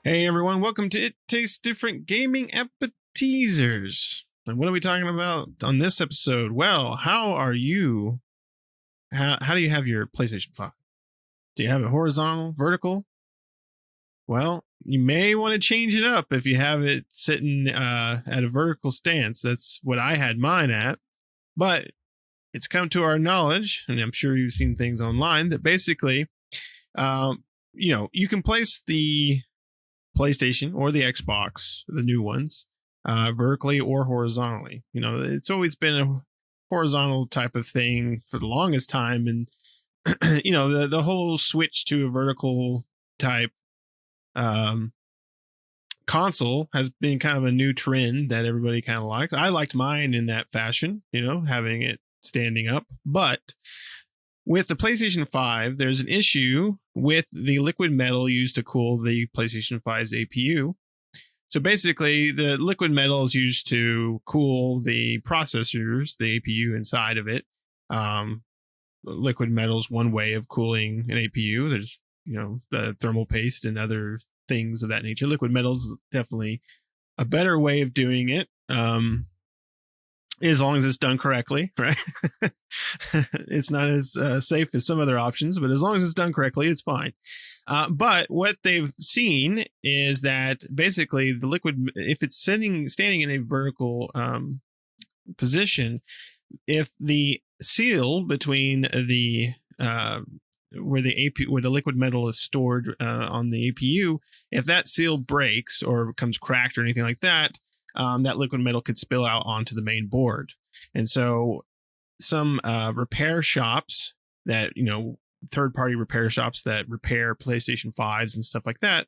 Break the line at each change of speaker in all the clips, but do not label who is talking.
Hey everyone, welcome to It Tastes Different Gaming Appetizers. And what are we talking about on this episode? Well, how are you? How do you have your PlayStation 5? Do you have it horizontal, vertical? Well, you may want to change it up if you have it sitting at a vertical stance. That's what I had mine at. But it's come to our knowledge, and I'm sure you've seen things online, that basically, you can place the PlayStation or the Xbox, the new ones, vertically or horizontally. It's always been a horizontal type of thing for the longest time. And, the whole switch to a vertical type console has been kind of a new trend that everybody kind of likes. I liked mine in that fashion, having it standing up. But with the PlayStation 5, there's an issue with the liquid metal used to cool the PlayStation 5's APU. So basically, the liquid metal is used to cool the processors, the APU inside of it. Liquid metal is one way of cooling an APU. There's, thermal paste and other things of that nature. Liquid metal is definitely a better way of doing it. As long as it's done correctly, right? It's not as safe as some other options, but as long as it's done correctly, it's fine. But what they've seen is that basically the liquid, if it's standing in a vertical position, if the seal between the where the liquid metal is stored on the APU, if that seal breaks or becomes cracked or anything like that, that liquid metal could spill out onto the main board. And so some repair shops that, third-party repair shops that repair PlayStation 5s and stuff like that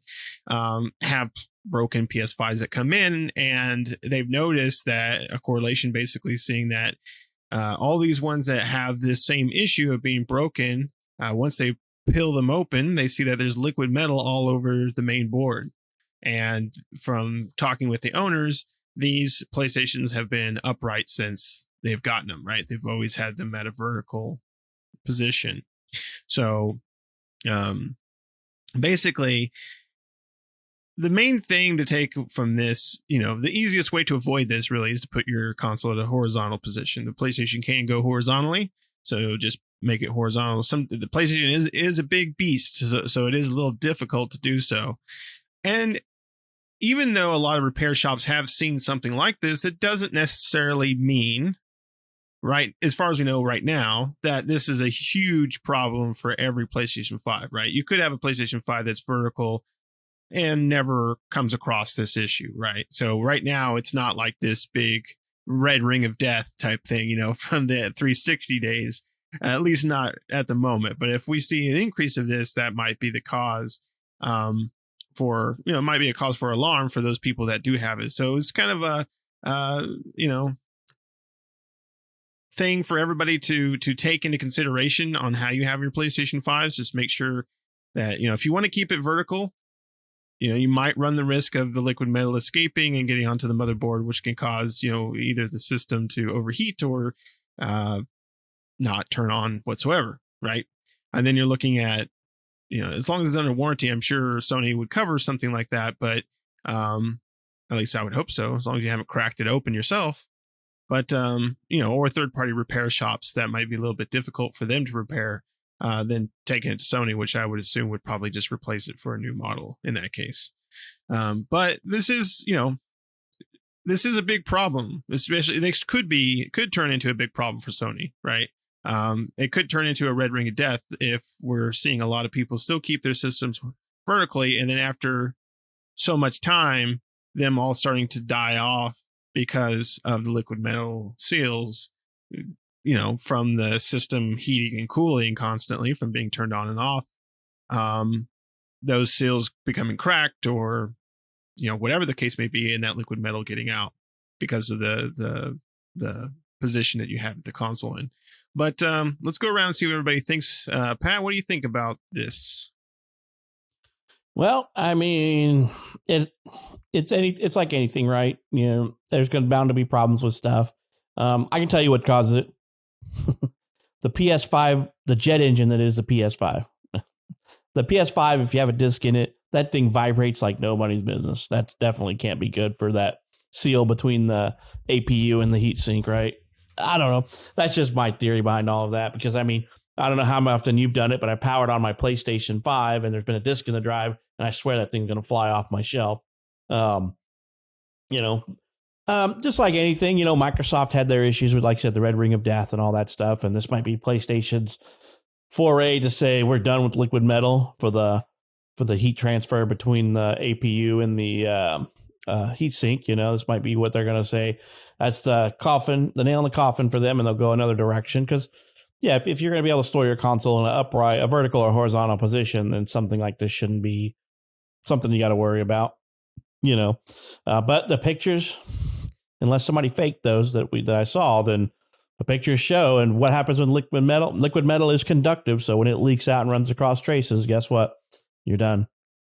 have broken PS5s that come in, and they've noticed that a correlation basically seeing that all these ones that have this same issue of being broken, once they peel them open, they see that there's liquid metal all over the main board. And from talking with the owners, these PlayStations have been upright since they've gotten them, right? They've always had them at a vertical position. So basically, the main thing to take from this, the easiest way to avoid this really is to put your console at a horizontal position. The PlayStation can go horizontally, so just make it horizontal. The PlayStation is a big beast, so it is a little difficult to do so. And even though a lot of repair shops have seen something like this, it doesn't necessarily mean, right, as far as we know right now, that this is a huge problem for every PlayStation 5, right? You could have a PlayStation 5 that's vertical and never comes across this issue, right? So right now, it's not like this big red ring of death type thing, from the 360 days, at least not at the moment. But if we see an increase of this, that might be the cause. It might be a cause for alarm for those people that do have it. So it's kind of a, thing for everybody to take into consideration on how you have your PlayStation 5s. Just make sure that, if you want to keep it vertical, you might run the risk of the liquid metal escaping and getting onto the motherboard, which can cause, either the system to overheat or not turn on whatsoever, right? And then you're looking at, as long as it's under warranty, I'm sure Sony would cover something like that. But at least I would hope so, as long as you haven't cracked it open yourself. But, or third-party repair shops, that might be a little bit difficult for them to repair, then taking it to Sony, which I would assume would probably just replace it for a new model in that case. But this is a big problem, especially this could turn into a big problem for Sony, right? It could turn into a red ring of death if we're seeing a lot of people still keep their systems vertically, and then after so much time, them all starting to die off because of the liquid metal seals, from the system heating and cooling constantly from being turned on and off. Those seals becoming cracked, or whatever the case may be, and that liquid metal getting out because of the position that you have the console in. But let's go around and see what everybody thinks. Pat, what do you think about this?
Well, I mean, it's like anything, right? There's bound to be problems with stuff. I can tell you what causes it. The PS5, the jet engine that is the PS5. The PS5, if you have a disc in it, that thing vibrates like nobody's business. That's definitely can't be good for that seal between the APU and the heatsink, right? I don't know. That's just my theory behind all of that, because I mean, I don't know how often you've done it, but I powered on my PlayStation 5 and there's been a disc in the drive, and I swear that thing's going to fly off my shelf. You know, just like anything, you know, Microsoft had their issues with, like I said, the red ring of death and all that stuff. And this might be PlayStation's foray to say we're done with liquid metal for the heat transfer between the APU and the heat sink. You know, this might be what they're going to say. That's the nail in the coffin for them, and they'll go another direction. Because, yeah, if you're going to be able to store your console in a vertical or horizontal position, then something like this shouldn't be something you got to worry about. You know, but the pictures, unless somebody faked those that I saw, then the pictures show. And what happens with liquid metal? Liquid metal is conductive, so when it leaks out and runs across traces, guess what? You're done.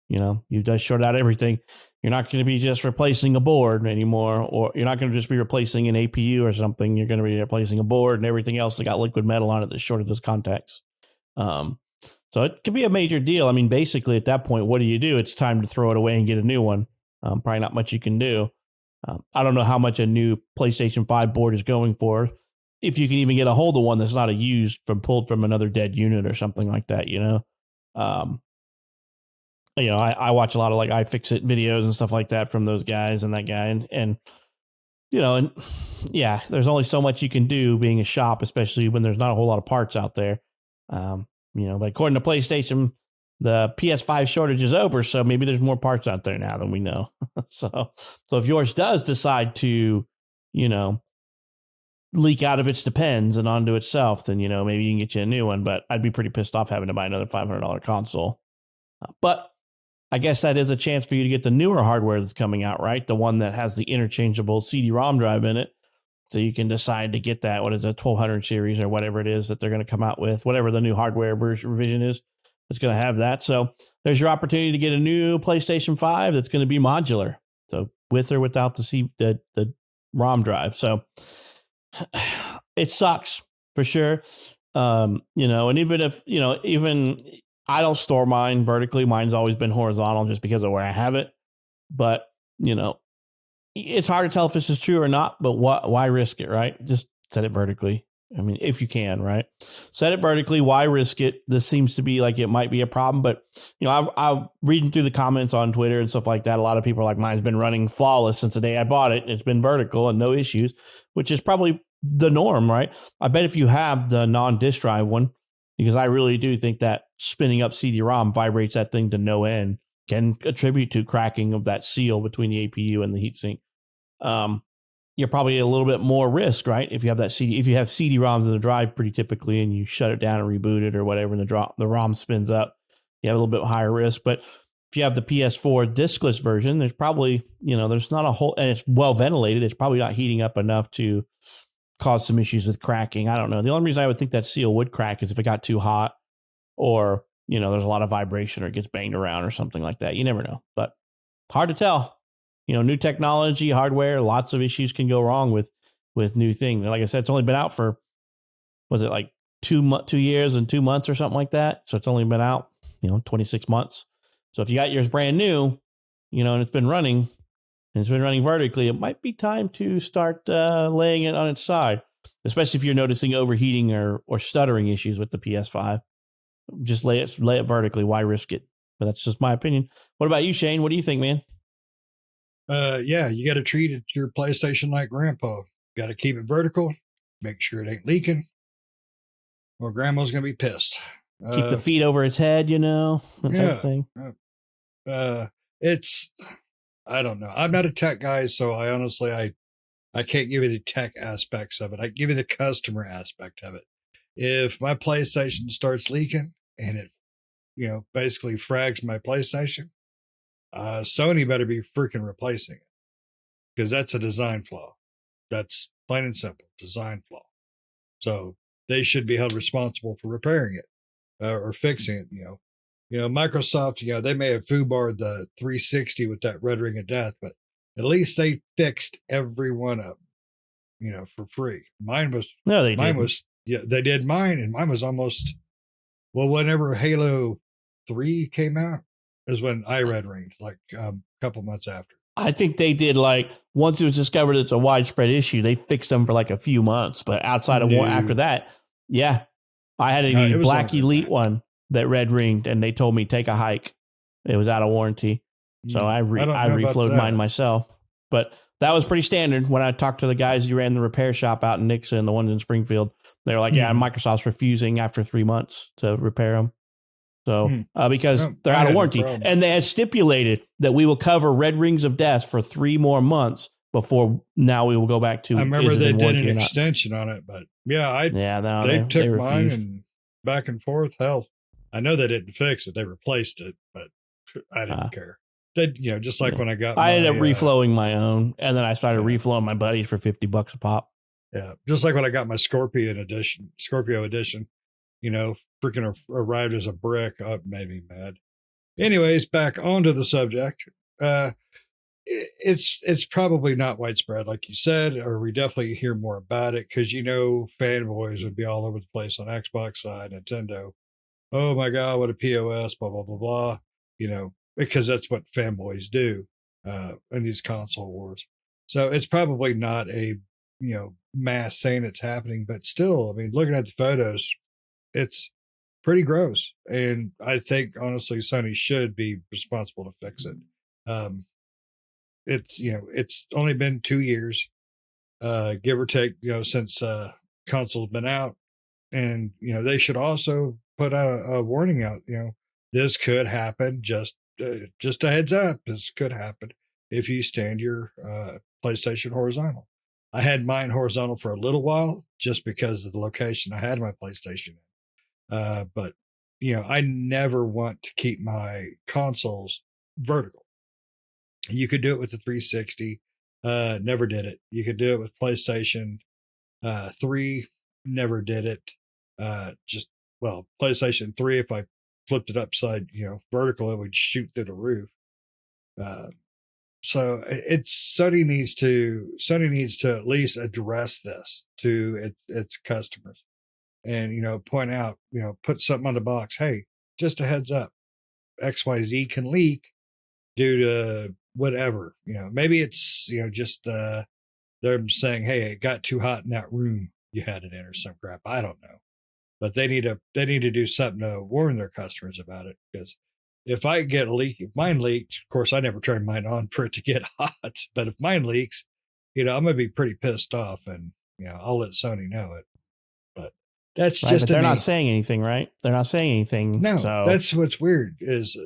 You know, you just short out everything. You're not going to be just replacing a board anymore, or you're not going to just be replacing an APU or something. You're going to be replacing a board and everything else that got liquid metal on it that's shorted those contacts. So it could be a major deal. I mean, basically at that point, what do? It's time to throw it away and get a new one. Probably not much you can do. I don't know how much a new PlayStation 5 board is going for. If you can even get a hold of one that's not pulled from another dead unit or something like that, you know. I watch a lot of like iFixit videos and stuff like that from those guys and that guy, and you know, and yeah, there's only so much you can do being a shop, especially when there's not a whole lot of parts out there. You know, but according to PlayStation, the PS5 shortage is over, so maybe there's more parts out there now than we know. So if yours does decide to, you know, leak out of its depends and onto itself, then, you know, maybe you can get you a new one. But I'd be pretty pissed off having to buy another $500 console. But I guess that is a chance for you to get the newer hardware that's coming out, right? The one that has the interchangeable CD-ROM drive in it. So you can decide to get that, what is it, 1200 series or whatever it is that they're going to come out with, whatever the new hardware revision is. It's going to have that. So there's your opportunity to get a new PlayStation 5 that's going to be modular. So with or without the ROM drive. So it sucks for sure. You know, and even if, you know, even I don't store mine vertically, mine's always been horizontal just because of where I have it. But, you know, it's hard to tell if this is true or not, but why risk it, right? Just set it vertically. I mean, if you can, right? Set it vertically. Why risk it? This seems to be like it might be a problem, but you know, I'm reading through the comments on Twitter and stuff like that. A lot of people are like, mine's been running flawless since the day I bought it. It's been vertical and no issues, which is probably the norm, right? I bet if you have the non-disk drive one, because I really do think that spinning up CD-ROM vibrates that thing to no end, can attribute to cracking of that seal between the APU and the heatsink. You're probably a little bit more risk, right? If you have that if you have CD-ROMs in the drive pretty typically, and you shut it down and reboot it or whatever, and the ROM spins up, you have a little bit higher risk. But if you have the PS4 diskless version, there's probably, you know, there's not a whole, and it's well ventilated. It's probably not heating up enough to cause some issues with cracking. I don't know. The only reason I would think that seal would crack is if it got too hot, or, you know, there's a lot of vibration or it gets banged around or something like that. You never know, but hard to tell. You know, new technology, hardware, lots of issues can go wrong with new things. Like I said, it's only been out for, was it like 2 years and 2 months or something like that? So it's only been out, you know, 26 months. So if you got yours brand new, you know, and it's been running vertically, it might be time to start laying it on its side, especially if you're noticing overheating or stuttering issues with the PS5. Just lay it vertically. Why risk it? But that's just my opinion. What about you, Shane? What do you think, man?
Yeah, you got to treat it, your PlayStation like grandpa. Got to keep it vertical, make sure it ain't leaking, or grandma's going to be pissed.
Keep the feet over its head, you know, that type of thing.
It's, I don't know. I'm not a tech guy, so I honestly, I can't give you the tech aspects of it. I can give you the customer aspect of it. If my PlayStation starts leaking and it, you know, basically frags my PlayStation, Sony better be freaking replacing it, because that's a design flaw. That's plain and simple design flaw. So they should be held responsible for repairing it or fixing it. You know, Microsoft. You know, they may have foobarred the 360 with that red ring of death, but at least they fixed every one of them. You know, for free. Mine was they did mine, and mine was almost, well, whenever Halo 3 came out, is when I red ringed, like a couple months after.
I think they did like once it was discovered it's a widespread issue, they fixed them for like a few months. But outside of after
No,
that, yeah, I had
no,
a
it was
Black
longer than
Elite
that.
one that red ringed, and they told me take a hike. It was out of warranty, so I
don't
I
know about
reflowed mine
that.
myself. But that was pretty standard when I talked to the guys who ran the repair shop out in Nixon, the ones in Springfield. They were like, "Yeah,
Mhm.
Microsoft's refusing after 3 months to repair them." So,
Mhm.
because
No,
they're
I
out of
had no
warranty,
problem.
and they had stipulated that we will cover red rings of death for 3 more months before now we will go back
I
to
remember
is it
they
in
did an
warranty or not.
extension on it, but yeah,
Yeah, no,
they
they
took mine
refused.
and back and forth. Hell, I know they didn't fix it; they replaced it, but I
Uh,
didn't care. They, just like
yeah.
when I got
I ended up
my,
reflowing my own, and then I started
yeah,
reflowing my buddies for $50 a pop.
yeah, just like when I got my Scorpio edition, freaking arrived as a brick. Oh, it made me mad. Anyways, back onto the subject. Uh, it's probably not widespread, like you said, or we definitely hear more about it because fanboys would be all over the place on Xbox side, Nintendo. Oh my god, what a POS, blah blah blah blah. Because that's what fanboys do in these console wars. So it's probably not a mass thing that's happening, but still, I mean, looking at the photos, it's pretty gross. And I think honestly, Sony should be responsible to fix it. Um, it's only been 2 years, give or take, since console's been out, and they should also put out a warning out. This could happen. Just a heads up. This could happen if you stand your PlayStation horizontal. I had mine horizontal for a little while just because of the location I had my PlayStation in. But I never want to keep my consoles vertical. You could do it with the 360. Never did it. You could do it with PlayStation 3. Never did it. Just PlayStation 3. If I flipped it upside, vertical, it would shoot through the roof. Uh, so it's Sony needs to at least address this to its customers, and point out, put something on the box. Hey, just a heads up, XYZ can leak due to whatever. Maybe it's just they're saying, hey, it got too hot in that room you had it in, or some crap. I don't know, but they need to do something to warn their customers about it, because if I get a leak, if mine leaked, of course I never turn mine on for it to get hot, but if mine leaks, I'm gonna be pretty pissed off, and I'll let Sony know it. But that's
Right, but
just to
they're not
me.
saying anything, right? They're not saying anything.
No,
So,
that's what's weird is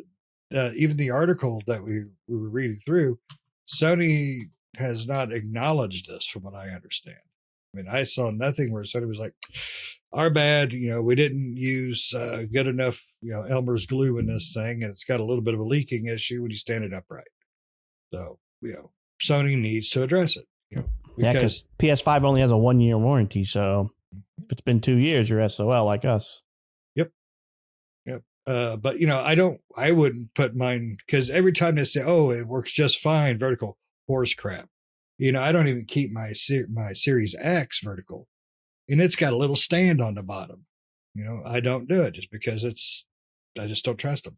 even the article that we were reading through, Sony has not acknowledged this, from what I understand. I mean, I saw nothing where Sony was like, "Our bad, we didn't use good enough, Elmer's glue in this thing, and it's got a little bit of a leaking issue when you stand it upright." So, Sony needs to address it,
yeah, because
because
PS5 only has a 1 year warranty. So, if it's been 2 years, you're SOL like us.
yep, yep. But I wouldn't put mine, because every time they say, "Oh, it works just fine," vertical, horse crap. I don't even keep my Series X vertical, and it's got a little stand on the bottom. I don't do it just because I just don't trust them.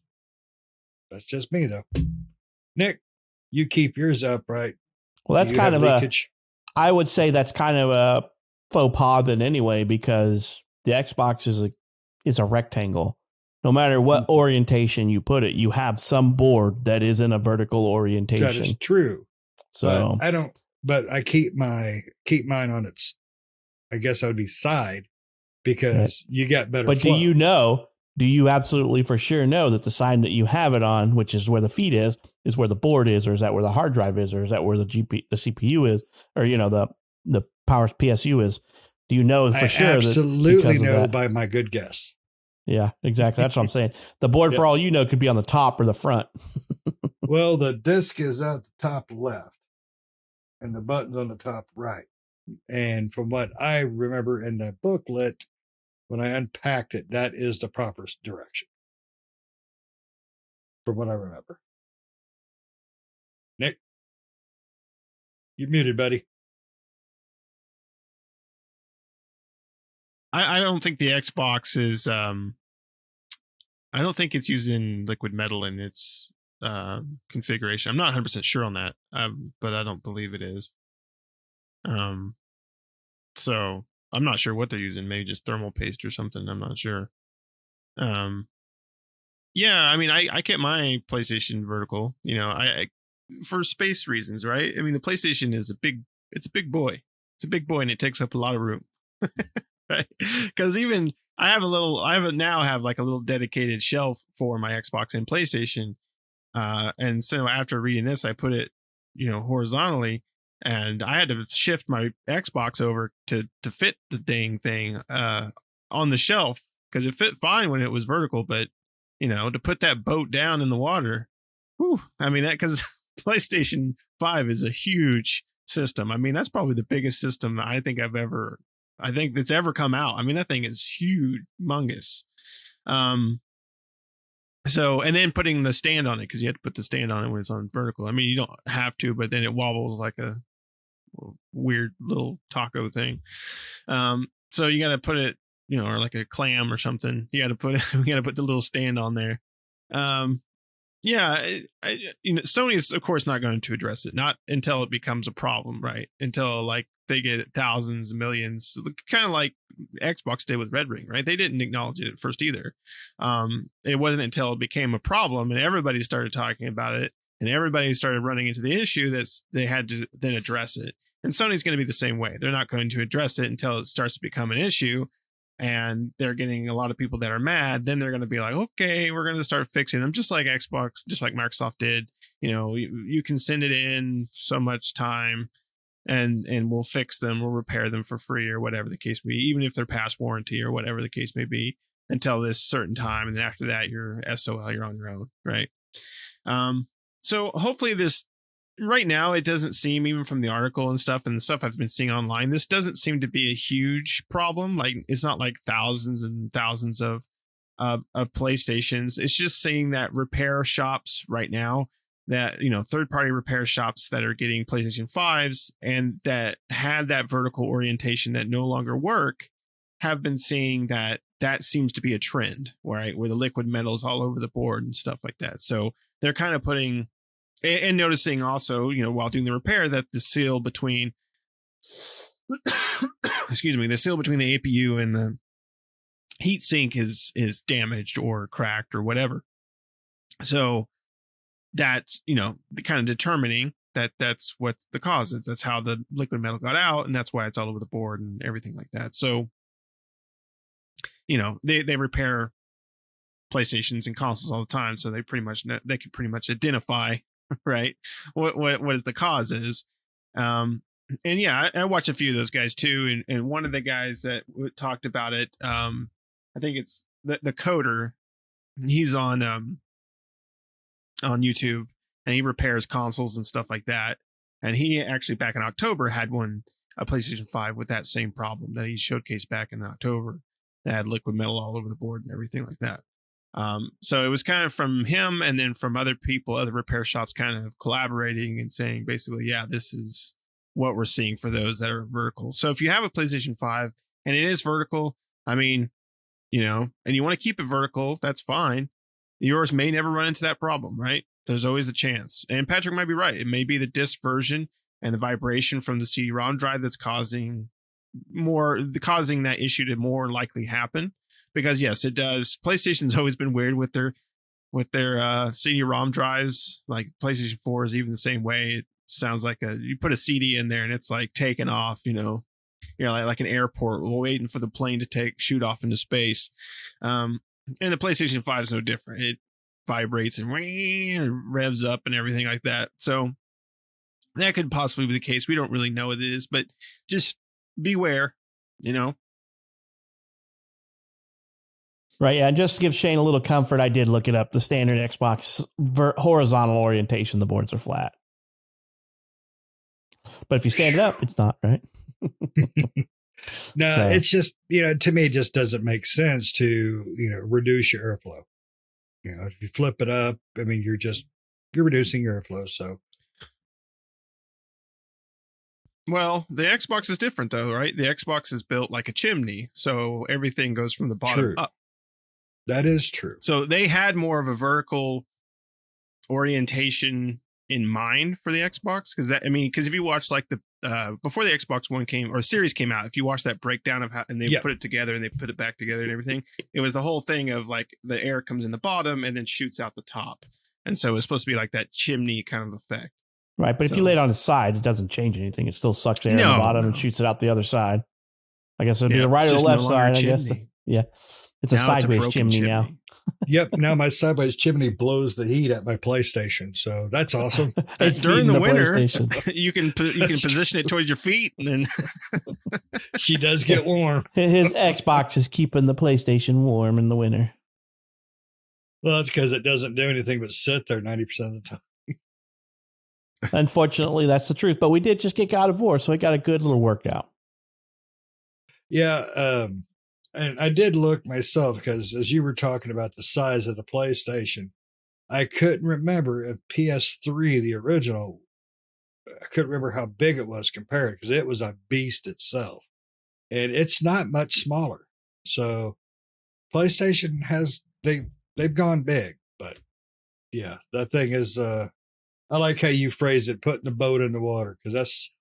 That's just me, though. Nick, you keep yours upright.
Well,
Do
that's
you
kind
have
of
leakage?
I would say that's kind of a faux pas then anyway, because the Xbox is a rectangle. No matter what
Mhm.
orientation you put it, you have some board that is in a vertical
That is
orientation.
true, but
So,
I don't. But I keep mine on its, I guess that would be side,
okay.
because you get better
But
flow.
do you absolutely for sure know that the side that you have it on, which is where the feed is where the board is, or is that where the hard drive is, or is that where the CPU is, or the power PSU is? Do you know for
I
sure that
absolutely
because of
know
that?
by my good guess.
Yeah, exactly. That's what I'm saying. The board,
Yep.
for all you know, could be on the top or the front.
Well, the disc is at the top left, and the button's on the top right. And from what I remember in the booklet, when I unpacked it, that is the proper direction, from what I remember. Nick, you're muted, buddy.
I don't think the Xbox is I don't think it's using liquid metal in its configuration. I'm not 100% sure on that, but I don't believe it is. So I'm not sure what they're using. Maybe just thermal paste or something. I'm not sure. Yeah, I mean, I kept my PlayStation vertical. I for space reasons, right? I mean, the PlayStation is a big boy. It's a big boy, and it takes up a lot of room, right? Because even I have like a little dedicated shelf for my Xbox and PlayStation. And so after reading this, I put it, horizontally, and I had to shift my Xbox over to fit the dang thing on the shelf, because it fit fine when it was vertical, but to put that boat down in the water, whew, I mean, that, because PlayStation 5 is a huge system. I mean, that's probably the biggest system I think that's ever come out. I mean, that thing is huge, humongous. So, and then putting the stand on it, because you have to put the stand on it when it's on vertical. I mean, you don't have to, but then it wobbles like a weird little taco thing. So you got to put it, or like a clam or something. You got to put the little stand on there. Yeah, Sony's of course not going to address it, not until it becomes a problem, right? Until like they get thousands, millions, kind of like Xbox did with Red Ring, right? They didn't acknowledge it at first either. It wasn't until it became a problem and everybody started talking about it and everybody started running into the issue that they had to then address it. And Sony's going to be the same way. They're not going to address it until it starts to become an issue. And they're getting a lot of people that are mad. Then they're going to be like, okay, we're going to start fixing them, just like Xbox, just like Microsoft did. You can send it in so much time and we'll fix them, we'll repair them for free or whatever the case may be, even if they're past warranty or whatever the case may be, until this certain time. And then after that, you're SOL, you're on your own, right? So hopefully this, right now, it doesn't seem, even from the article and stuff and the stuff I've been seeing online, this doesn't seem to be a huge problem. Like, it's not like thousands and thousands of PlayStations. It's just saying that repair shops right now, that, third-party repair shops that are getting PlayStation 5s and that had that vertical orientation that no longer work, have been seeing that seems to be a trend, right? Where the liquid metal is all over the board and stuff like that. So they're kind of putting, and noticing also, while doing the repair, that the seal between the seal between the APU and the heatsink is damaged or cracked or whatever. So that's, the kind of determining that's what the cause is. That's how the liquid metal got out, and that's why it's all over the board and everything like that. So, they repair PlayStations and consoles all the time, so they can pretty much identify, right, what the cause is. And yeah, I watched a few of those guys too, and one of the guys that talked about it, I think it's the coder. He's on YouTube, and he repairs consoles and stuff like that. And he actually, back in October, had a PlayStation 5 with that same problem that he showcased back in October, that had liquid metal all over the board and everything like that. So it was kind of from him, and then from other people, other repair shops, kind of collaborating and saying basically, yeah, this is what we're seeing for those that are vertical. So if you have a PlayStation 5 and it is vertical, I mean, and you want to keep it vertical, that's fine. Yours may never run into that problem, right? There's always the chance. And Patrick might be right. It may be the disk version and the vibration from the CD-ROM drive that's causing that issue to more likely happen. Because yes, it does. PlayStation's always been weird with their CD-ROM drives. Like PlayStation 4 is even the same way. It sounds like you put a CD in there and it's like taking off, like an airport waiting for the plane to shoot off into space. And the PlayStation 5 is no different. It vibrates and revs up and everything like that. So that could possibly be the case. We don't really know what it is, but just beware,
Right. Yeah. And just to give Shane a little comfort, I did look it up. The standard Xbox horizontal orientation, the boards are flat. But if you stand it up, it's not, right?
No,
So-
it's just, to me, it just doesn't make sense to, reduce your airflow. If you flip it up, I mean, you're reducing your airflow. So,
well, the Xbox is different though, right? The Xbox is built like a chimney, so everything goes from the bottom
True.
up.
That is true.
So they had more of a vertical orientation in mind for the Xbox, because if you watch like the before the Xbox One came or series came out, if you watch that breakdown of how and they put it together and they put it back together and everything, it was the whole thing of like the air comes in the bottom and then shoots out the top, and so it's supposed to be like that chimney kind of effect.
Right, but if you lay it on its side, it doesn't change anything. It still sucks air on the bottom and shoots it out the other side. I guess it'd be the right or the left side. I guess. It's a sideways chimney now.
Yep. Now my sideways chimney blows the heat at my PlayStation, so that's awesome.
It's during the winter, you can position it towards your feet, and then
she does get warm.
His Xbox is keeping the PlayStation warm in the winter.
Well, that's because it doesn't do anything but sit there 90% of the time.
Unfortunately, that's the truth. But we did just get God of War, so it got a good little workout.
Yeah. And I did look myself because as you were talking about the size of the PlayStation, I couldn't remember if PS3, the original, I couldn't remember how big it was compared because it was a beast itself. And it's not much smaller. So PlayStation they've gone big, but yeah, that thing is I like how you phrased it, putting the boat in the water, because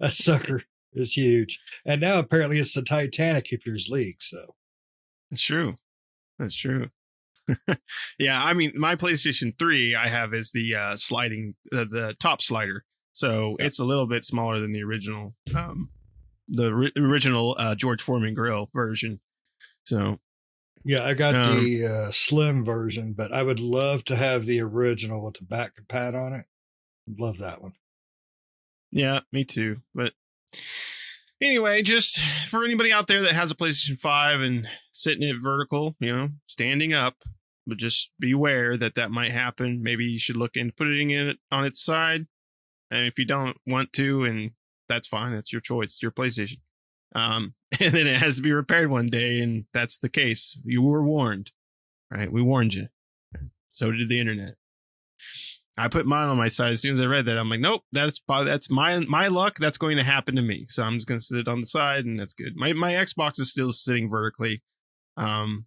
that sucker is huge. And now apparently it's the Titanic if there's leaks. So
that's true. That's true. Yeah, I mean, my PlayStation 3 I have is the sliding the top slider. So it's a little bit smaller than the original George Foreman grill version. So
yeah, I got the slim version, but I would love to have the original with the back pad on it. Love that one.
Yeah, me too. But anyway, just for anybody out there that has a PlayStation 5 and sitting it vertical, standing up, but just beware that might happen. Maybe you should look into putting it on its side. And if you don't want to, and that's fine, that's your choice, it's your PlayStation. And then it has to be repaired one day, and that's the case. You were warned, right? We warned you. So did the internet. I put mine on my side as soon as I read that. I'm like, nope, that's my luck. That's going to happen to me. So I'm just going to sit it on the side, and that's good. My Xbox is still sitting vertically. Again,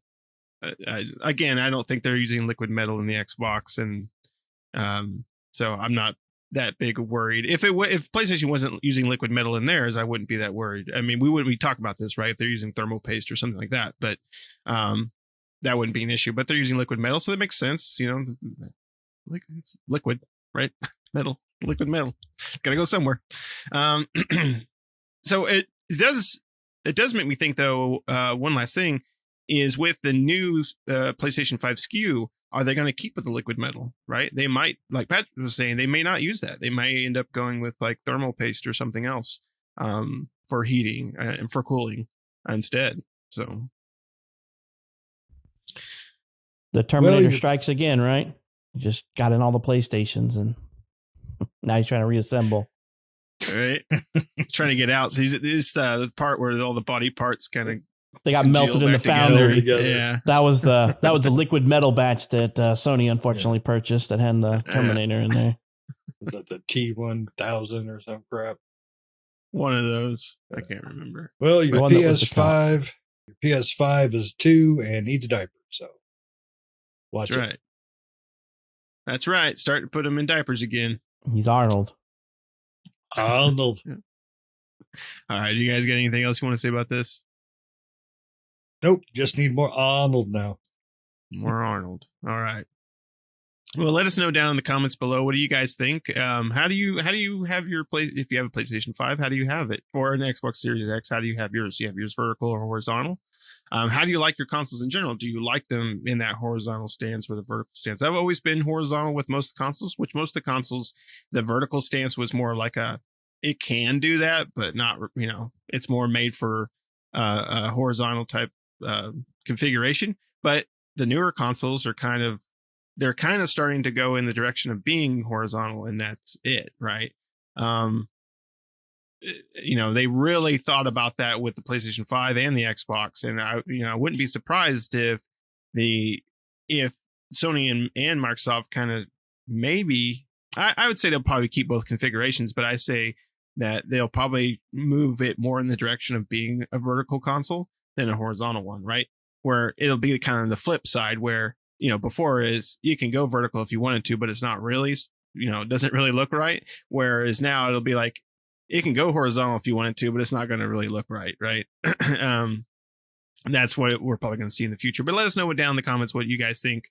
I don't think they're using liquid metal in the Xbox, and so I'm not that big worried. If PlayStation wasn't using liquid metal in theirs, I wouldn't be that worried. I mean, we wouldn't be talking about this, right? If they're using thermal paste or something like that, but that wouldn't be an issue. But they're using liquid metal, so that makes sense. It's liquid, right? Metal, liquid metal. Got to go somewhere. So it does make me think, though. One last thing is with the new PlayStation 5 SKU. Are they going to keep with the liquid metal? Right? They might, like Patrick was saying, they may not use that. They might end up going with like thermal paste or something else for heating and for cooling instead. So
the Terminator strikes again, right? He just got in all the PlayStations, and now he's trying to reassemble.
Right, he's trying to get out. So he's the part where all the body parts kind of
got melted in the foundry.
Yeah,
that was the liquid metal batch that Sony unfortunately purchased that had the Terminator in there.
Was that the T1000 or some crap?
One of those. I can't remember.
Well, your PS5 is 2 and needs a diaper, so watch it.
Right. That's right. Start to put him in diapers again.
He's Arnold.
Arnold.
Yeah. All right. Do you guys got anything else you want to say about this?
Nope. Just need more Arnold now.
More Arnold. All right. Well, let us know down in the comments below. What do you guys think? How do you have your if you have a PlayStation 5, how do you have it? Or an Xbox Series X, how do you have yours? Do you have yours vertical or horizontal? How do you like your consoles in general? Do you like them in that horizontal stance or the vertical stance? I've always been horizontal with most consoles, which most of the consoles, the vertical stance was more like it can do that, but not, it's more made for a horizontal type configuration. But the newer consoles are they're kind of starting to go in the direction of being horizontal, and that's it, right? They really thought about that with the PlayStation 5 and the Xbox, and I wouldn't be surprised if Sony and Microsoft kind of maybe, I would say they'll probably keep both configurations, but I say that they'll probably move it more in the direction of being a vertical console than a horizontal one, right? where it'll be kind of the flip side where, before is you can go vertical if you wanted to, but it's not really, it doesn't really look right. Whereas now it'll be like, it can go horizontal if you wanted to, but it's not going to really look right. Right. And that's what we're probably going to see in the future. But let us know down in the comments what you guys think.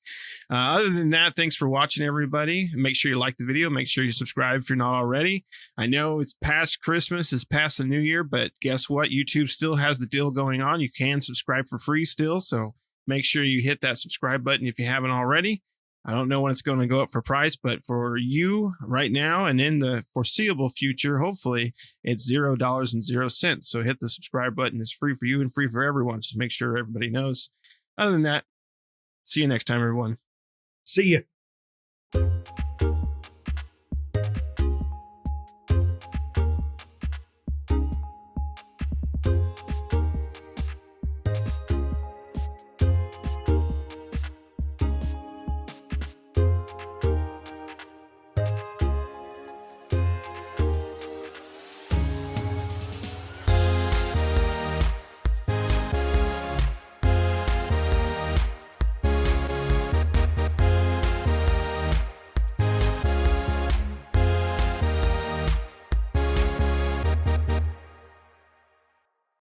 Other than that, thanks for watching, everybody. Make sure you like the video. Make sure you subscribe if you're not already. I know it's past Christmas, it's past the New Year, but guess what? YouTube still has the deal going on. You can subscribe for free still. So make sure you hit that subscribe button if you haven't already. I don't know when it's going to go up for price, but for you right now and in the foreseeable future, hopefully it's $0.00. So hit the subscribe button. It's free for you and free for everyone. So make sure everybody knows. Other than that, see you next time, everyone.
See ya.